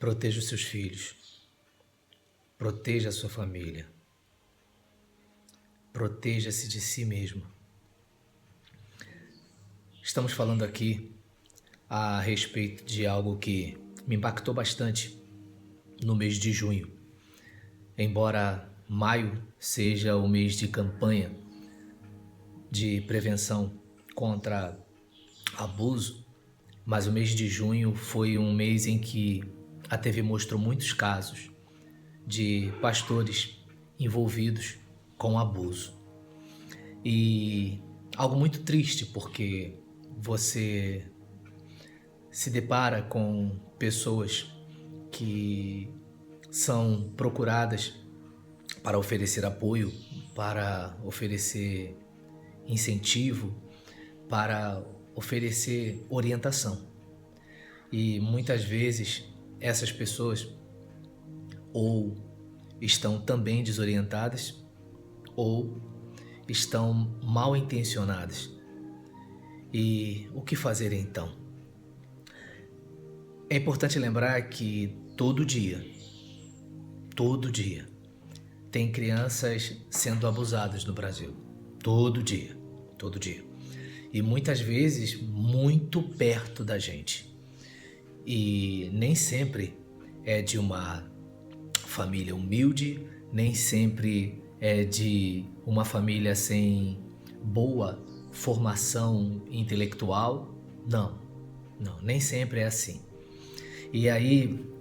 Proteja os seus filhos, proteja a sua família, proteja-se de si mesmo. Estamos falando aqui a respeito de algo que me impactou bastante no mês de junho. Embora maio seja o mês de campanha de prevenção contra abuso, mas o mês de junho foi um mês em que a TV mostrou muitos casos de pastores envolvidos com abuso. E algo muito triste, porque você se depara com pessoas que são procuradas para oferecer apoio, para oferecer incentivo, para oferecer orientação. E muitas vezes essas pessoas ou estão também desorientadas ou estão mal intencionadas. E o que fazer então? É importante lembrar que todo dia, tem crianças sendo abusadas no Brasil. Todo dia. E muitas vezes muito perto da gente. E nem sempre é de uma família humilde, nem sempre é de uma família sem boa formação intelectual. Não, nem sempre é assim. E aí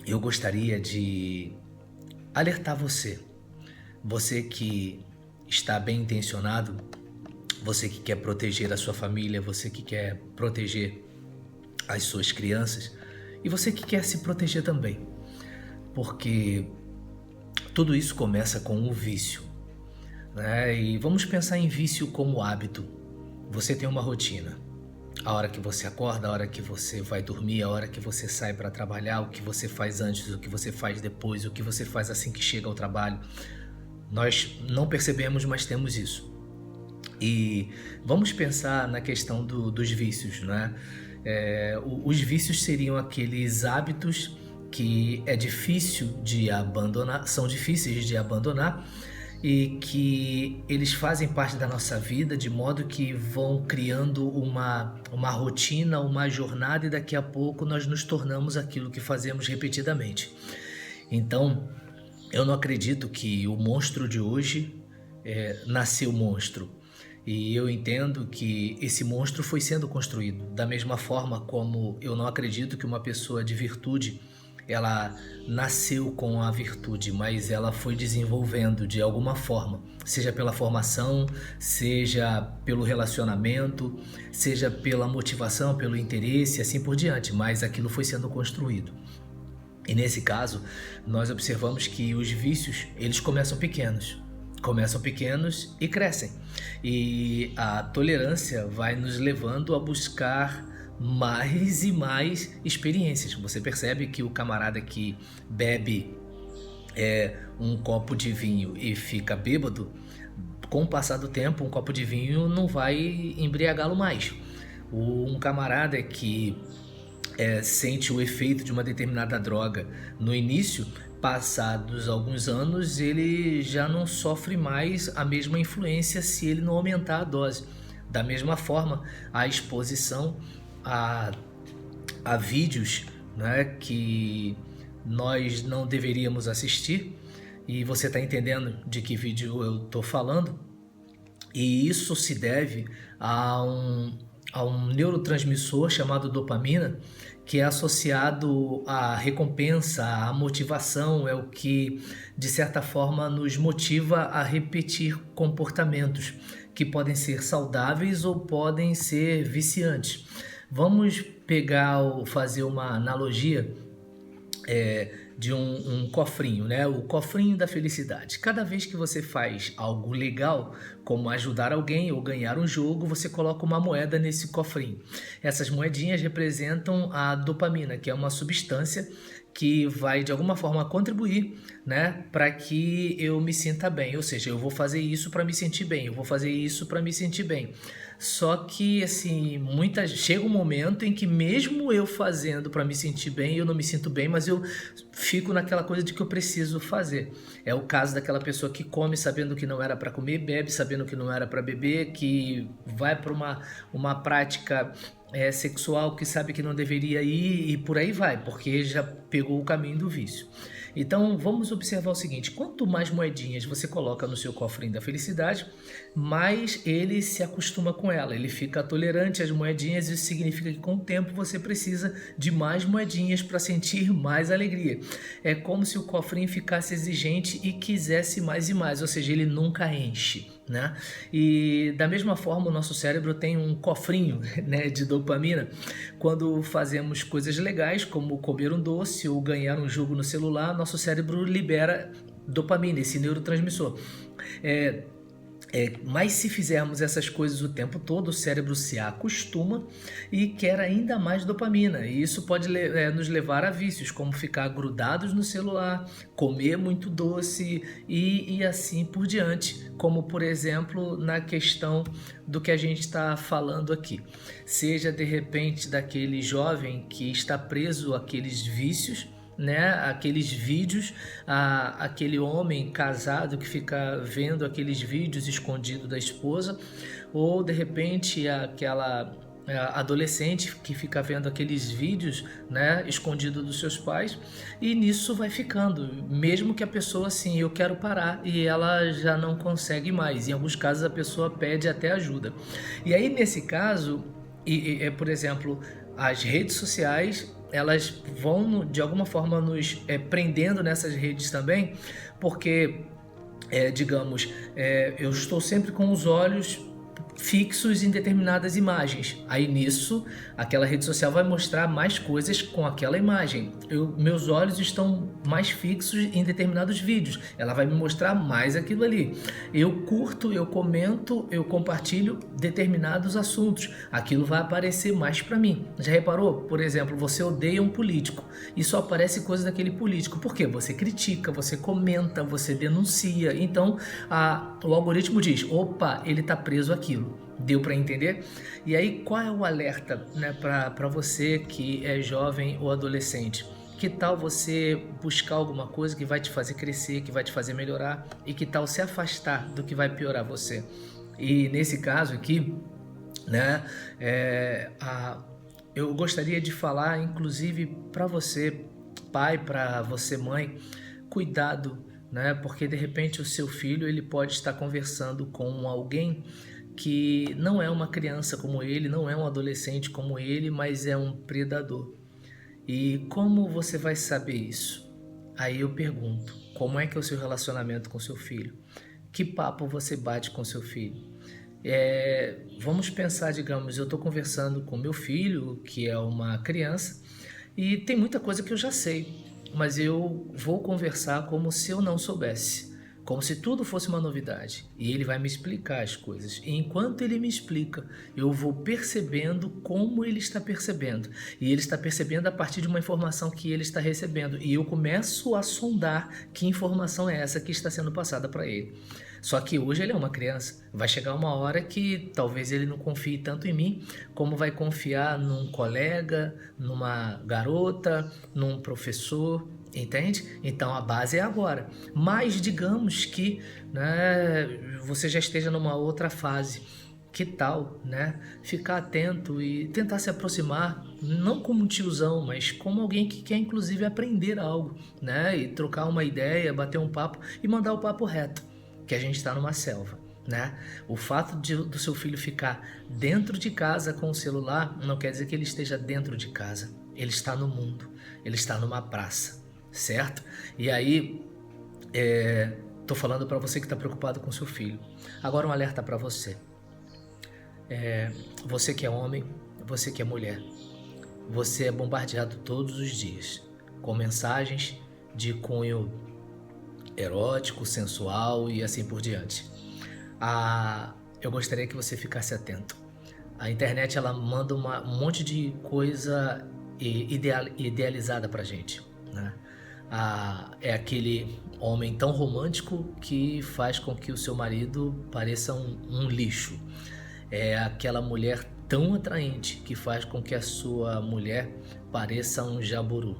eu gostaria de alertar você que está bem intencionado, você que quer proteger a sua família, você que quer proteger as suas crianças e você que quer se proteger também, porque tudo isso começa com um vício, né? E vamos pensar em vício como hábito. Você tem uma rotina, a hora que você acorda, a hora que você vai dormir, a hora que você sai para trabalhar, o que você faz antes, o que você faz depois, o que você faz assim que chega ao trabalho. Nós não percebemos, mas temos isso. E vamos pensar na questão dos vícios, né? Os vícios seriam aqueles hábitos que é difícil de abandonar, são difíceis de abandonar e que eles fazem parte da nossa vida de modo que vão criando uma rotina, uma jornada, e daqui a pouco nós nos tornamos aquilo que fazemos repetidamente. Então, eu não acredito que o monstro de hoje nasceu monstro. E eu entendo que esse monstro foi sendo construído. Da mesma forma como eu não acredito que uma pessoa de virtude, ela nasceu com a virtude, mas ela foi desenvolvendo de alguma forma, seja pela formação, seja pelo relacionamento, seja pela motivação, pelo interesse, assim por diante, mas aquilo foi sendo construído. E nesse caso, nós observamos que os vícios, eles começam pequenos e crescem. E a tolerância vai nos levando a buscar mais e mais experiências. Você percebe que o camarada que bebe um copo de vinho e fica bêbado, com o passar do tempo, um copo de vinho não vai embriagá-lo mais. Um camarada que sente o efeito de uma determinada droga no início, passados alguns anos, ele já não sofre mais a mesma influência se ele não aumentar a dose. Da mesma forma, a exposição a vídeos, né, que nós não deveríamos assistir, e você está entendendo de que vídeo eu estou falando, e isso se deve a um neurotransmissor chamado dopamina, que é associado à recompensa, à motivação, é o que, de certa forma, nos motiva a repetir comportamentos que podem ser saudáveis ou podem ser viciantes. Vamos fazer uma analogia um cofrinho, né? O cofrinho da felicidade. Cada vez que você faz algo legal, como ajudar alguém ou ganhar um jogo, você coloca uma moeda nesse cofrinho. Essas moedinhas representam a dopamina, que é uma substância que vai de alguma forma contribuir, né, para que eu me sinta bem. Ou seja, eu vou fazer isso para me sentir bem, eu vou fazer isso para me sentir bem. Só que assim, chega um momento em que mesmo eu fazendo para me sentir bem, eu não me sinto bem, mas eu fico naquela coisa de que eu preciso fazer. É o caso daquela pessoa que come sabendo que não era para comer, bebe sabendo que não era para beber, que vai para uma prática sexual que sabe que não deveria ir e por aí vai, porque já pegou o caminho do vício. Então vamos observar o seguinte: quanto mais moedinhas você coloca no seu cofrinho da felicidade, mais ele se acostuma com ela, ele fica tolerante às moedinhas. Isso significa que com o tempo você precisa de mais moedinhas para sentir mais alegria. É como se o cofrinho ficasse exigente e quisesse mais e mais, ou seja, ele nunca enche, né? E da mesma forma o nosso cérebro tem um cofrinho, né, de dopamina. Quando fazemos coisas legais como comer um doce ou ganhar um jogo no celular, nosso cérebro libera dopamina, esse neurotransmissor. Mas se fizermos essas coisas o tempo todo, o cérebro se acostuma e quer ainda mais dopamina. E isso pode nos levar a vícios, como ficar grudados no celular, comer muito doce e assim por diante. Como, por exemplo, na questão do que a gente está falando aqui. Seja, de repente, daquele jovem que está preso àqueles vícios, né, aqueles vídeos, aquele homem casado que fica vendo aqueles vídeos escondido da esposa, ou de repente aquela adolescente que fica vendo aqueles vídeos, né, escondido dos seus pais, e nisso vai ficando, mesmo que a pessoa assim, eu quero parar, e ela já não consegue mais. Em alguns casos a pessoa pede até ajuda. E aí nesse caso, por exemplo, as redes sociais, elas vão de alguma forma nos prendendo nessas redes também, porque digamos, eu estou sempre com os olhos fixos em determinadas imagens. Aí nisso, aquela rede social vai mostrar mais coisas com aquela imagem. Meus olhos estão mais fixos em determinados vídeos. Ela vai me mostrar mais aquilo ali. Eu curto, eu comento, eu compartilho determinados assuntos. Aquilo vai aparecer mais para mim. Já reparou? Por exemplo, você odeia um político e só aparece coisa daquele político. Por quê? Você critica, você comenta, você denuncia. Então, o algoritmo diz: opa, ele está preso àquilo. Deu para entender? E aí, qual é o alerta, né, para você que é jovem ou adolescente? Que tal você buscar alguma coisa que vai te fazer crescer, que vai te fazer melhorar? E que tal se afastar do que vai piorar você? E nesse caso aqui, né, eu gostaria de falar, inclusive, para você, pai, para você, mãe, cuidado, né? Porque de repente o seu filho ele pode estar conversando com alguém que não é uma criança como ele, não é um adolescente como ele, mas é um predador. E como você vai saber isso? Aí eu pergunto, como é que é o seu relacionamento com seu filho? Que papo você bate com seu filho? Vamos pensar, digamos, eu estou conversando com meu filho, que é uma criança, e tem muita coisa que eu já sei, mas eu vou conversar como se eu não soubesse, como se tudo fosse uma novidade, e ele vai me explicar as coisas. E enquanto ele me explica, eu vou percebendo como ele está percebendo, e ele está percebendo a partir de uma informação que ele está recebendo, e eu começo a sondar que informação é essa que está sendo passada para ele. Só que hoje ele é uma criança, vai chegar uma hora que talvez ele não confie tanto em mim como vai confiar num colega, numa garota, num professor, entende? Então a base é agora. Mas digamos que, né, você já esteja numa outra fase. Que tal, né, ficar atento e tentar se aproximar, não como um tiozão, mas como alguém que quer inclusive aprender algo, né, e trocar uma ideia, bater um papo e mandar o papo reto, que a gente está numa selva, né? O fato do seu filho ficar dentro de casa com o celular não quer dizer que ele esteja dentro de casa. Ele está no mundo, ele está numa praça, certo? E aí, tô falando para você que está preocupado com seu filho. Agora um alerta para você. Você que é homem, você que é mulher, você é bombardeado todos os dias com mensagens de cunho erótico, sensual e assim por diante. Eu gostaria que você ficasse atento. A internet, ela manda um monte de coisa idealizada pra gente, né? É aquele homem tão romântico que faz com que o seu marido pareça um lixo. É aquela mulher tão atraente que faz com que a sua mulher pareça um jaburu.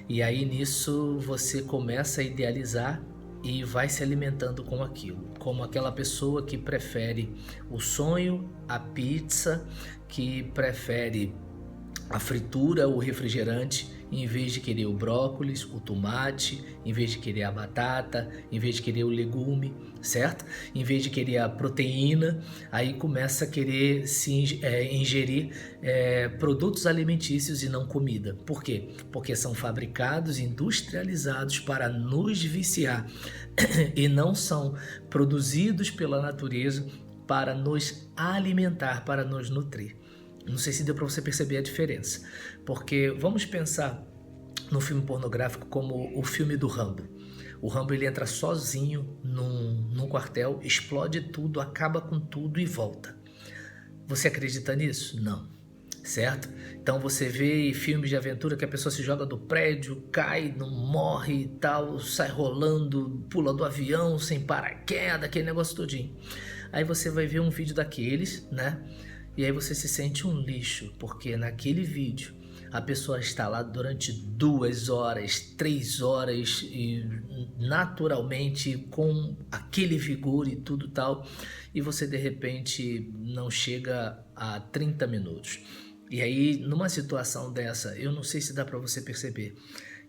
E aí nisso você começa a idealizar e vai se alimentando com aquilo, como aquela pessoa que prefere o sonho, a pizza, que prefere a fritura, o refrigerante, em vez de querer o brócolis, o tomate, em vez de querer a batata, em vez de querer o legume, certo? Em vez de querer a proteína, aí começa a querer ingerir produtos alimentícios e não comida. Por quê? Porque são fabricados, industrializados para nos viciar e não são produzidos pela natureza para nos alimentar, para nos nutrir. Não sei se deu para você perceber a diferença, porque vamos pensar no filme pornográfico como o filme do Rambo. O Rambo, ele entra sozinho num quartel, explode tudo, acaba com tudo e volta. Você acredita nisso? Não. Certo? Então você vê filmes de aventura que a pessoa se joga do prédio, cai, não morre e tal, sai rolando, pula do avião sem paraquedas, aquele negócio todinho. Aí você vai ver um vídeo daqueles, né? E aí você se sente um lixo, porque naquele vídeo a pessoa está lá durante 2 horas, 3 horas e naturalmente com aquele vigor e tudo tal, e você de repente não chega a 30 minutos. E aí numa situação dessa, eu não sei se dá para você perceber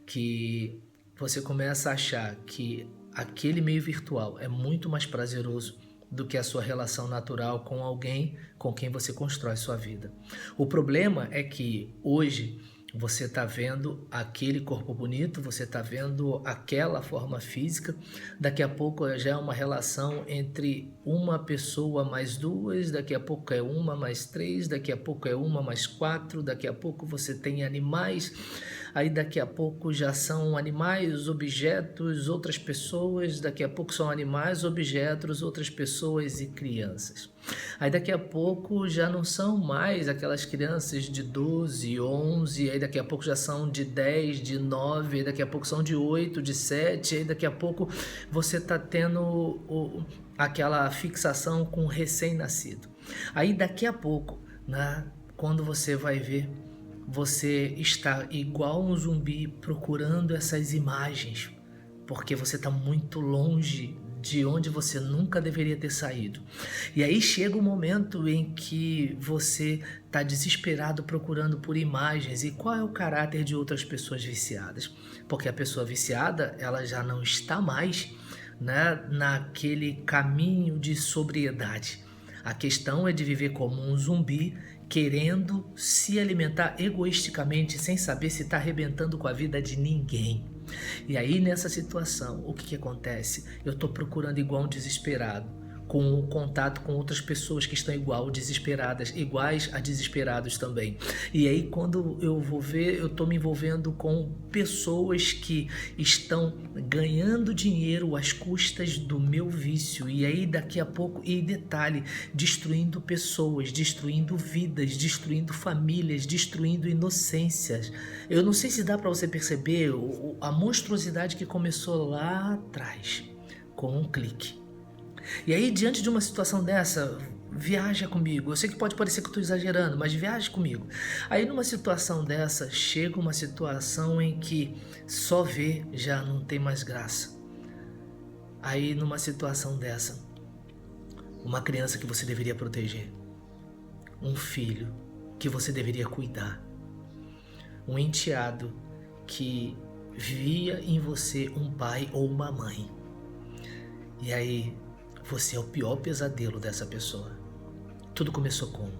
que você começa a achar que aquele meio virtual é muito mais prazeroso do que a sua relação natural com alguém com quem você constrói sua vida. O problema é que hoje você está vendo aquele corpo bonito, você está vendo aquela forma física, daqui a pouco já é uma relação entre uma pessoa mais 2, daqui a pouco é 1 mais 3, daqui a pouco é 1 mais 4, daqui a pouco você tem animais, aí daqui a pouco já são animais, objetos, outras pessoas, daqui a pouco são animais, objetos, outras pessoas e crianças. Aí daqui a pouco já não são mais aquelas crianças de 12, 11, aí daqui a pouco já são de 10, de 9, aí daqui a pouco são de 8, de 7, aí daqui a pouco você está tendo aquela fixação com o recém-nascido. Aí daqui a pouco, né, quando você vai ver, você está igual um zumbi procurando essas imagens, porque você está muito longe de onde você nunca deveria ter saído. E aí chega o momento em que você está desesperado procurando por imagens. E qual é o caráter de outras pessoas viciadas? Porque a pessoa viciada, ela já não está mais, né, naquele caminho de sobriedade. A questão é de viver como um zumbi, querendo se alimentar egoisticamente, sem saber se está arrebentando com a vida de ninguém. E aí nessa situação, o que acontece? Eu estou procurando igual um desesperado, com o contato com outras pessoas que estão iguais a desesperados também. E aí quando eu vou ver, eu estou me envolvendo com pessoas que estão ganhando dinheiro às custas do meu vício. E aí daqui a pouco, e detalhe, destruindo pessoas, destruindo vidas, destruindo famílias, destruindo inocências. Eu não sei se dá para você perceber a monstruosidade que começou lá atrás, com um clique. E aí, diante de uma situação dessa, viaja comigo. Eu sei que pode parecer que eu estou exagerando, mas viaje comigo. Aí, numa situação dessa, chega uma situação em que só ver já não tem mais graça. Aí, numa situação dessa, uma criança que você deveria proteger, um filho que você deveria cuidar, um enteado que via em você um pai ou uma mãe. E aí, você é o pior pesadelo dessa pessoa. Tudo começou como?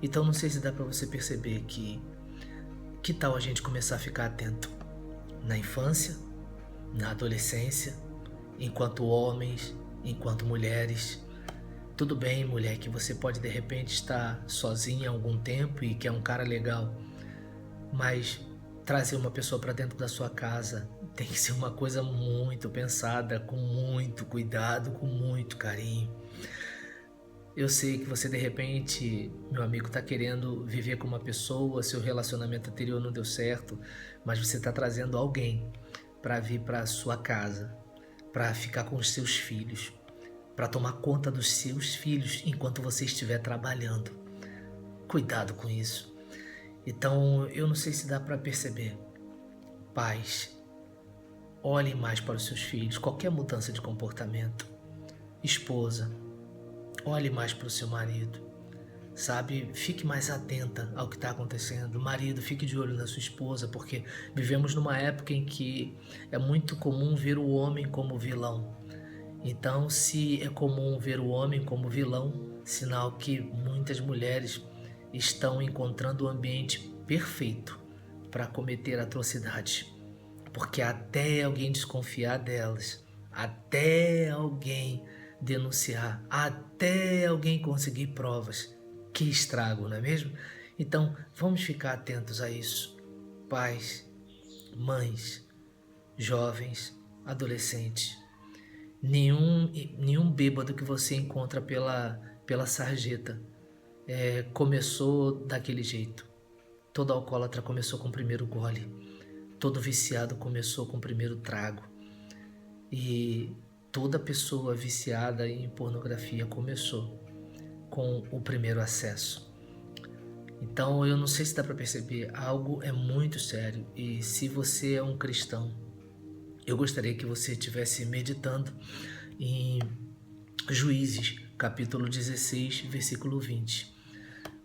Então não sei se dá para você perceber que tal a gente começar a ficar atento na infância, na adolescência, enquanto homens, enquanto mulheres. Tudo bem, mulher, que você pode de repente estar sozinha há algum tempo e que é um cara legal, mas trazer uma pessoa para dentro da sua casa tem que ser uma coisa muito pensada, com muito cuidado, com muito carinho. Eu sei que você, de repente, meu amigo, está querendo viver com uma pessoa, seu relacionamento anterior não deu certo, mas você está trazendo alguém para vir para sua casa, para ficar com os seus filhos, para tomar conta dos seus filhos enquanto você estiver trabalhando. Cuidado com isso. Então, eu não sei se dá para perceber. Pais, olhem mais para os seus filhos, qualquer mudança de comportamento. Esposa, olhe mais para o seu marido, sabe? Fique mais atenta ao que está acontecendo. Marido, fique de olho na sua esposa, porque vivemos numa época em que é muito comum ver o homem como vilão. Então, se é comum ver o homem como vilão, sinal que muitas mulheres estão encontrando o ambiente perfeito para cometer atrocidades. Porque até alguém desconfiar delas, até alguém denunciar, até alguém conseguir provas, que estrago, não é mesmo? Então, vamos ficar atentos a isso. Pais, mães, jovens, adolescentes. Nenhum bêbado que você encontra pela sarjeta começou daquele jeito. Todo alcoólatra começou com o primeiro gole. Todo viciado começou com o primeiro trago. E toda pessoa viciada em pornografia começou com o primeiro acesso. Então eu não sei se dá para perceber, algo é muito sério. E se você é um cristão, eu gostaria que você estivesse meditando em Juízes, capítulo 16, versículo 20.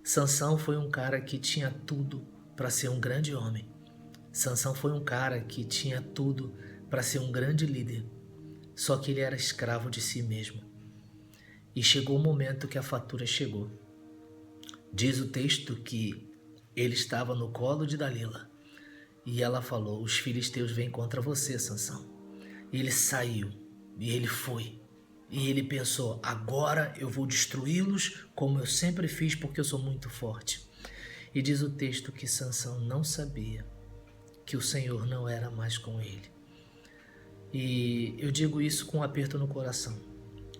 Sansão foi um cara que tinha tudo para ser um grande homem. Sansão foi um cara que tinha tudo para ser um grande líder. Só que ele era escravo de si mesmo. E chegou o momento que a fatura chegou. Diz o texto que ele estava no colo de Dalila. E ela falou: os filisteus vêm contra você, Sansão. E ele saiu. E ele foi. E ele pensou: agora eu vou destruí-los como eu sempre fiz, porque eu sou muito forte. E diz o texto que Sansão não sabia que o Senhor não era mais com ele. E eu digo isso com um aperto no coração,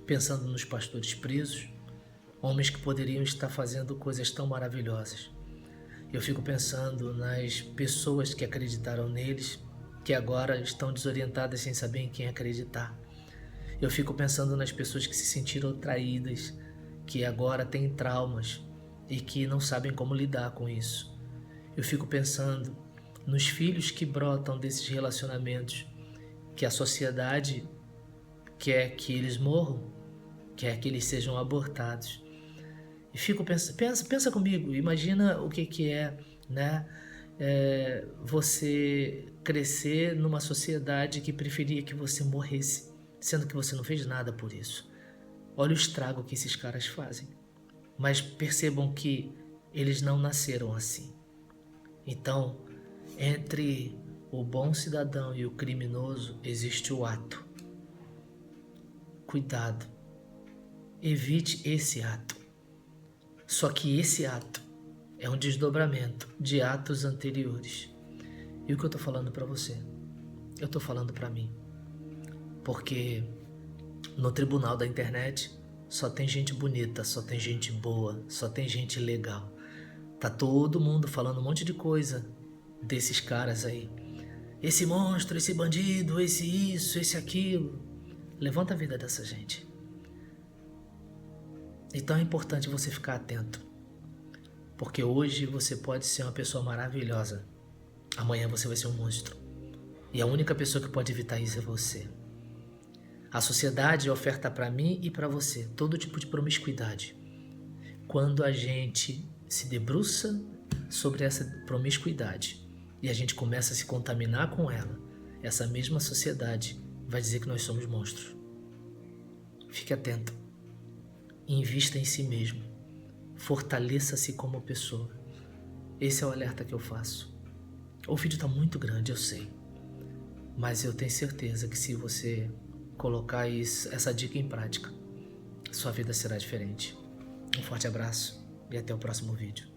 pensando nos pastores presos, homens que poderiam estar fazendo coisas tão maravilhosas. Eu fico pensando nas pessoas que acreditaram neles, que agora estão desorientadas sem saber em quem acreditar. Eu fico pensando nas pessoas que se sentiram traídas, que agora têm traumas e que não sabem como lidar com isso. Eu fico pensando nos filhos que brotam desses relacionamentos, que a sociedade quer que eles morram, quer que eles sejam abortados. E fico pensando, pensa comigo, imagina o que é, né? Você crescer numa sociedade que preferia que você morresse, sendo que você não fez nada por isso. Olha o estrago que esses caras fazem. Mas percebam que eles não nasceram assim. Então, entre o bom cidadão e o criminoso existe o ato. Cuidado. Evite esse ato. Só que esse ato é um desdobramento de atos anteriores. E o que eu estou falando para você? Eu estou falando para mim. Porque no tribunal da internet só tem gente bonita, só tem gente boa, só tem gente legal. Tá todo mundo falando um monte de coisa desses caras aí. Esse monstro, esse bandido, esse isso, esse aquilo. Levanta a vida dessa gente. Então é importante você ficar atento. Porque hoje você pode ser uma pessoa maravilhosa. Amanhã você vai ser um monstro. E a única pessoa que pode evitar isso é você. A sociedade oferta para mim e para você todo tipo de promiscuidade. Quando a gente se debruça sobre essa promiscuidade e a gente começa a se contaminar com ela, essa mesma sociedade vai dizer que nós somos monstros. Fique atento. Invista em si mesmo. Fortaleça-se como pessoa. Esse é o alerta que eu faço. O vídeo está muito grande, eu sei. Mas eu tenho certeza que se você colocar essa dica em prática, sua vida será diferente. Um forte abraço e até o próximo vídeo.